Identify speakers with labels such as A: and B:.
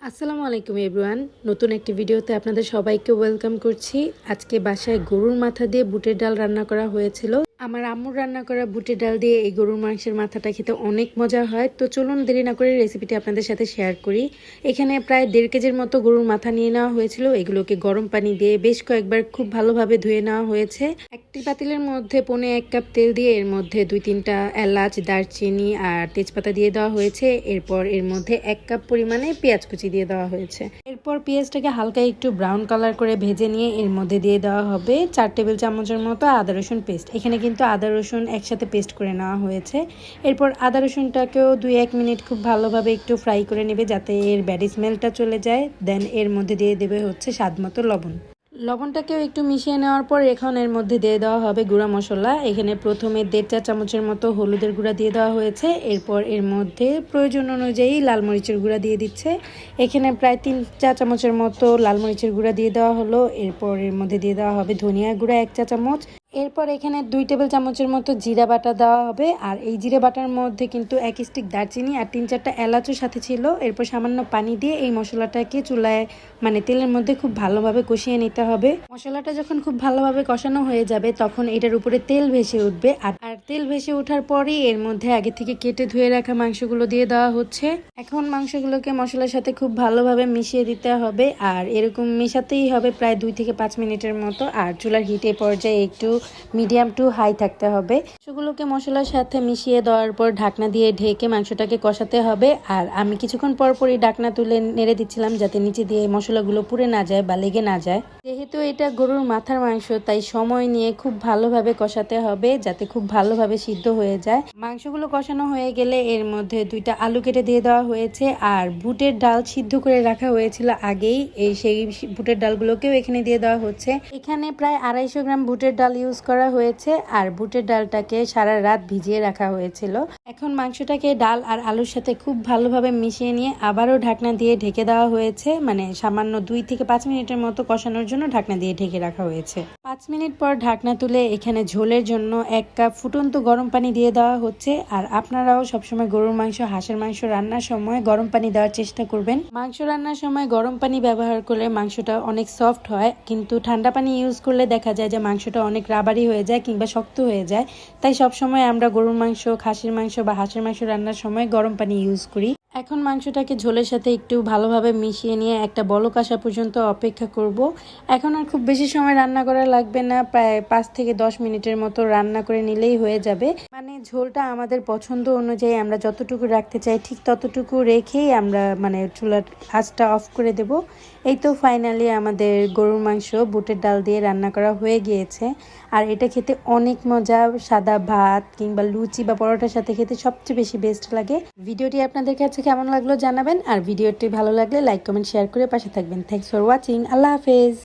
A: আসসালামু আলাইকুম এভরিওয়ান। নতুন একটি ভিডিওতে আপনাদের সবাইকে ওয়েলকাম করছি। আজকে বাসায় গরুর মাথা দিয়ে বুটের ডাল রান্না করা হয়েছিল। আমার আম্মুর রান্না করা বুটের ডাল দিয়ে এই গরুর মাংসের মাথাটা খেতে অনেক মজা হয়। তো চলুন দেরি না করে রেসিপিটি আপনাদের সাথে শেয়ার করি। এখানে প্রায় 1.5 কেজির মতো গরুর মাথা নিয়ে নেওয়া হয়েছিল। এগুলোকে গরম পানি দিয়ে বেশ কয়েকবার খুব ভালোভাবে ধুয়ে নেওয়া হয়েছে। একটি পাতিলের মধ্যে 1.5 কাপ তেল দিয়ে এর মধ্যে 2-3টা এলাচ, দারচিনি আর তেজপাতা দিয়ে দেওয়া হয়েছে। এরপর এর মধ্যে 1 কাপ পরিমাণে পেঁয়াজ কুচি দিয়ে দেওয়া হয়েছে। এরপর পেঁয়াজটাকে হালকা একটু ব্রাউন কালার করে ভেজে নিয়ে এর মধ্যে দিয়ে দেওয়া হবে 4 টেবিল চামচের মতো আদা রসুন পেস্ট। এখানে কিন্তু আদা রসুন একসাথে পেস্ট করে নেওয়া হয়েছে। এরপর আদা রসুনটাকেও 2-1 মিনিট খুব ভালোভাবে একটু ফ্রাই করে নেবে যাতে এর ব্যাড স্মেলটা চলে যায়। দেন এর মধ্যে দিয়ে দেবে হচ্ছে স্বাদমতো লবণ। লবণটাকেও একটু মিশিয়ে নেওয়ার পর এখন এর মধ্যে দিয়ে দেওয়া হবে গুঁড়া মশলা। এখানে প্রথমে 1.5 চা চামচের মতো হলুদের গুঁড়া দিয়ে দেওয়া হয়েছে। এরপর এর মধ্যে প্রয়োজন অনুযায়ী লাল মরিচের গুঁড়া দিয়ে দিচ্ছে। এখানে প্রায় 3 চা চামচের মতো লাল মরিচের গুঁড়া দিয়ে দেওয়া হলো। এরপর এর মধ্যে দিয়ে দেওয়া হবে ধনিয়া গুঁড়া 1 চা চামচ। এরপর এখানে 2 টেবিল চামচের মতো জিরা বাটা দেওয়া হবে। আর এই জিরা বাটার মধ্যে কিন্তু 1 স্টিক দারচিনি আর 3-4টা এলাচও সাথে ছিল। এরপর সামান্য পানি দিয়ে এই মশলাটাকে চুলায় তেলের মধ্যে খুব ভালোভাবে কষিয়ে নিতে হবে। মশলাটা যখন খুব ভালোভাবে কষানো হয়ে যাবে তখন এটার উপরে তেল ভেসে উঠবে। আর তেল ভেসে ওঠার পরই এর মধ্যে আগে থেকে কেটে ধুয়ে রাখা মাংসগুলো দিয়ে দেওয়া হচ্ছে। এখন মাংসগুলোকে মশলার সাথে খুব ভালোভাবে মিশিয়ে দিতে হবে। আর এরকম মেশাতেই হবে প্রায় 2 থেকে 5 মিনিটের মতো। আর চুলার হিটে পর্যায়ে একটু মিডিয়াম টু হাই থাকতে হবে। মাংসগুলোকে মশলার সাথে মিশিয়ে দেওয়ার পর ঢাকনা দিয়ে ঢেকে মাংসটাকে কষাতে হবে। আর আমি কিছুক্ষণ পর পরই ঢাকনা তুলে নেড়ে দিচ্ছিলাম যাতে নিচে দিয়ে মশলাগুলো পুড়ে না যায় বা লেগে না যায়। যেহেতু এটা গরুর মাথার মাংস তাই সময় নিয়ে খুব ভালোভাবে কষাতে হবে যাতে খুব ভালোভাবে সিদ্ধ হয়ে যায়। মাংসগুলো কষানো হয়ে গেলে এর মধ্যে 2টা আলু কেটে দিয়ে দেওয়া হয়েছে। আর বুটের ডাল সিদ্ধ করে রাখা হয়েছিল আগেই, সেই বুটের ডালগুলোকেও এখানে দিয়ে দেওয়া হচ্ছে। এখানে প্রায় 250 গ্রাম বুটের ডাল ইউজ করা হয়েছে। আর বুটের ডালটাকে সারা রাত ভিজিয়ে রাখা হয়েছিল। এখন মাংসটাকে ডাল আর আলুর সাথে খুব ভালোভাবে মিশিয়ে নিয়ে আবারও ঢাকনা দিয়ে ঢেকে দেওয়া হয়েছে। সামান্য 2 থেকে 5 মিনিটের মতো কষানোর জন্য ঢাকনা দিয়ে ঢেকে রাখা হয়েছে। 5 মিনিট পর ঢাকনা তুলে এখানে ঝোলের জন্য 1 কাপ ফুটন্ত গরম পানি দিয়ে দেওয়া হচ্ছে। আর আপনারাও সবসময় গরুর মাংস, হাঁসের মাংস রান্নার সময় গরম পানি দেওয়ার চেষ্টা করবেন। মাংস রান্নার সময় গরম পানি ব্যবহার করলে মাংসটা অনেক সফট হয়, কিন্তু ঠান্ডা পানি ইউজ করলে দেখা যায় যে মাংসটা অনেক রাবারি হয়ে যায় কিংবা শক্ত হয়ে যায়। তাই সবসময় আমরা গরুর মাংস, খাসির মাংস বা হাঁসের মাংস রান্নার সময় গরম পানি ইউজ করি। এখন মাংসটাকে ঝোলের সাথে একটু ভালোভাবে মিশিয়ে নিয়ে একটা বলক আসা পর্যন্ত অপেক্ষা করব। এখন আর খুব বেশি সময় রান্না করা লাগবে না, প্রায় 5 থেকে 10 মিনিটের মতো রান্না করে নিলেই হয়ে যাবে। ঝোলটা আমাদের পছন্দ অনুযায়ী আমরা যতটুকু রাখতে চাই ঠিক ততটুকু রেখেই আমরা চুলার আঁচটা অফ করে দেব। এই তো ফাইনালি আমাদের গরুর মাংস বুটের ডাল দিয়ে রান্না করা হয়ে গিয়েছে। আর এটা খেতে অনেক মজা, সাদা ভাত কিংবা লুচি বা পরোটার সাথে খেতে সবচেয়ে বেশি বেস্ট লাগে। ভিডিওটি আপনাদের কাছে কেমন লাগলো জানাবেন। আর ভিডিওটি ভালো লাগলে লাইক, কমেন্ট, শেয়ার করে পাশে থাকবেন। Thanks for watching. আল্লাহ হাফেজ।